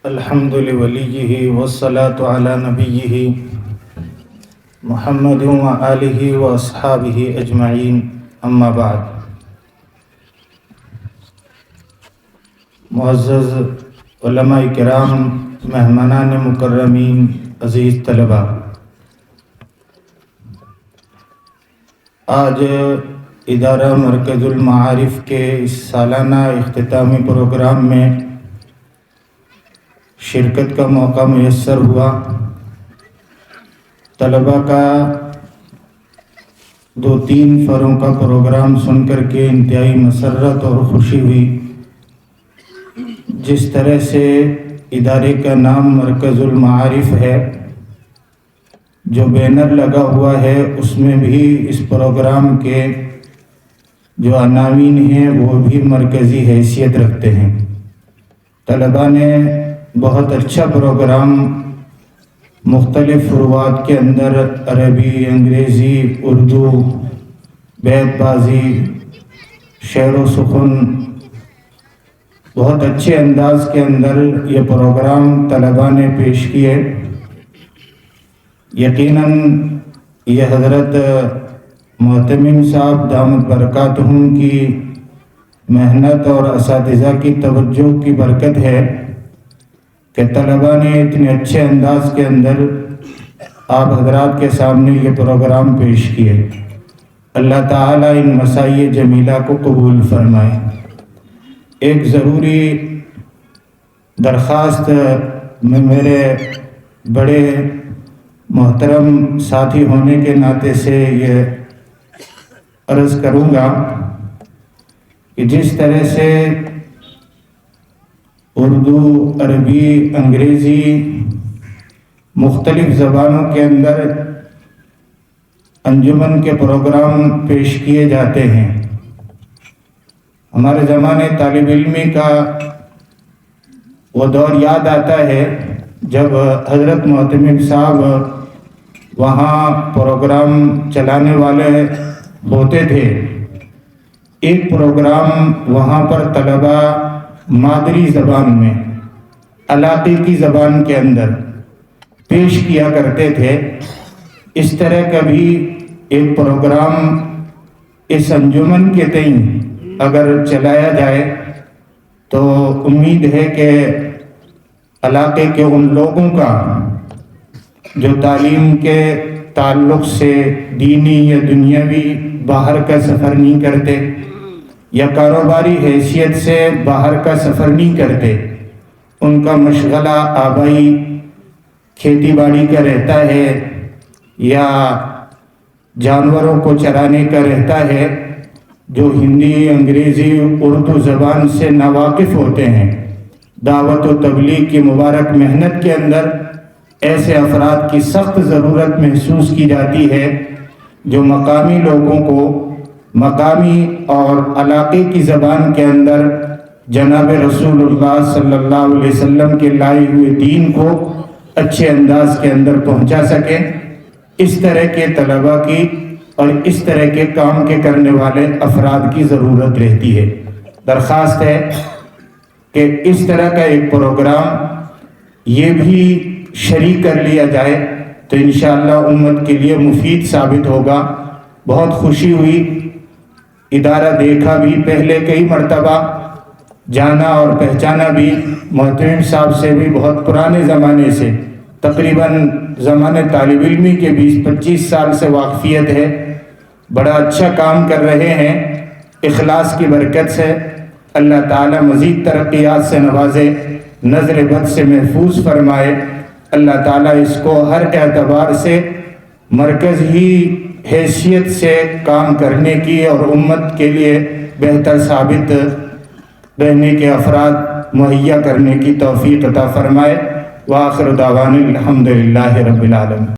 الحمد لولیہ والصلاة علی نبیہ محمد وآلہ واصحابہ اجمعین، اما بعد۔ معزز علماء کرام، مہمانان مکرمین، عزیز طلباء، آج ادارہ مرکز المعارف کے اس سالانہ اختتامی پروگرام میں شرکت کا موقع میسر ہوا۔ طلباء کا 2-3 فروں کا پروگرام سن کر کے انتہائی مسرت اور خوشی ہوئی۔ جس طرح سے ادارے کا نام مرکز المعارف ہے، جو بینر لگا ہوا ہے اس میں بھی اس پروگرام کے جو عناوین ہیں وہ بھی مرکزی حیثیت رکھتے ہیں۔ طلباء نے بہت اچھا پروگرام مختلف فروعات کے اندر عربی، انگریزی، اردو، بیت بازی، شعر و سخن، بہت اچھے انداز کے اندر یہ پروگرام طلباء نے پیش کیے۔ یقیناً یہ حضرت معتمم صاحب دامت برکاتہم کی محنت اور اساتذہ کی توجہ کی برکت ہے کہ طلباء نے اتنے اچھے انداز کے اندر آپ حضرات کے سامنے یہ پروگرام پیش کیے۔ اللہ تعالیٰ ان مساعی جمیلہ کو قبول فرمائے۔ ایک ضروری درخواست میں میرے بڑے محترم ساتھی ہونے کے ناطے سے یہ عرض کروں گا کہ جس طرح سے اردو، عربی، انگریزی، مختلف زبانوں کے اندر انجمن کے پروگرام پیش کیے جاتے ہیں، ہمارے زمانے طالب علمی کا وہ دور یاد آتا ہے جب حضرت معتمم صاحب وہاں پروگرام چلانے والے ہوتے تھے۔ ایک پروگرام وہاں پر طلباء مادری زبان میں، علاقے کی زبان کے اندر پیش کیا کرتے تھے۔ اس طرح کا بھی ایک پروگرام اس انجمن کے تئیں اگر چلایا جائے تو امید ہے کہ علاقے کے ان لوگوں کا جو تعلیم کے تعلق سے دینی یا دنیاوی باہر کا سفر نہیں کرتے یا کاروباری حیثیت سے باہر کا سفر نہیں کرتے، ان کا مشغلہ آبائی کھیتی باڑی کا رہتا ہے یا جانوروں کو چرانے کا رہتا ہے، جو ہندی، انگریزی، اردو زبان سے ناواقف ہوتے ہیں، دعوت و تبلیغ کی مبارک محنت کے اندر ایسے افراد کی سخت ضرورت محسوس کی جاتی ہے جو مقامی لوگوں کو مقامی اور علاقے کی زبان کے اندر جناب رسول اللہ صلی اللہ علیہ وسلم کے لائے ہوئے دین کو اچھے انداز کے اندر پہنچا سکیں۔ اس طرح کے طلباء کی اور اس طرح کے کام کے کرنے والے افراد کی ضرورت رہتی ہے۔ درخواست ہے کہ اس طرح کا ایک پروگرام یہ بھی شریک کر لیا جائے تو انشاءاللہ امت کے لیے مفید ثابت ہوگا۔ بہت خوشی ہوئی، ادارہ دیکھا بھی، پہلے کئی مرتبہ جانا اور پہچانا بھی، محترم صاحب سے بھی بہت پرانے زمانے سے، تقریباً زمانے طالب علمی کے 20-25 سال سے واقفیت ہے۔ بڑا اچھا کام کر رہے ہیں، اخلاص کی برکت سے اللہ تعالیٰ مزید ترقیات سے نوازے، نظر بد سے محفوظ فرمائے۔ اللہ تعالیٰ اس کو ہر اعتبار سے مرکز ہی حیثیت سے کام کرنے کی اور امت کے لیے بہتر ثابت رہنے کے افراد مہیا کرنے کی توفیق عطا فرمائے۔ وآخر دعوانا الحمدللہ رب العالمین۔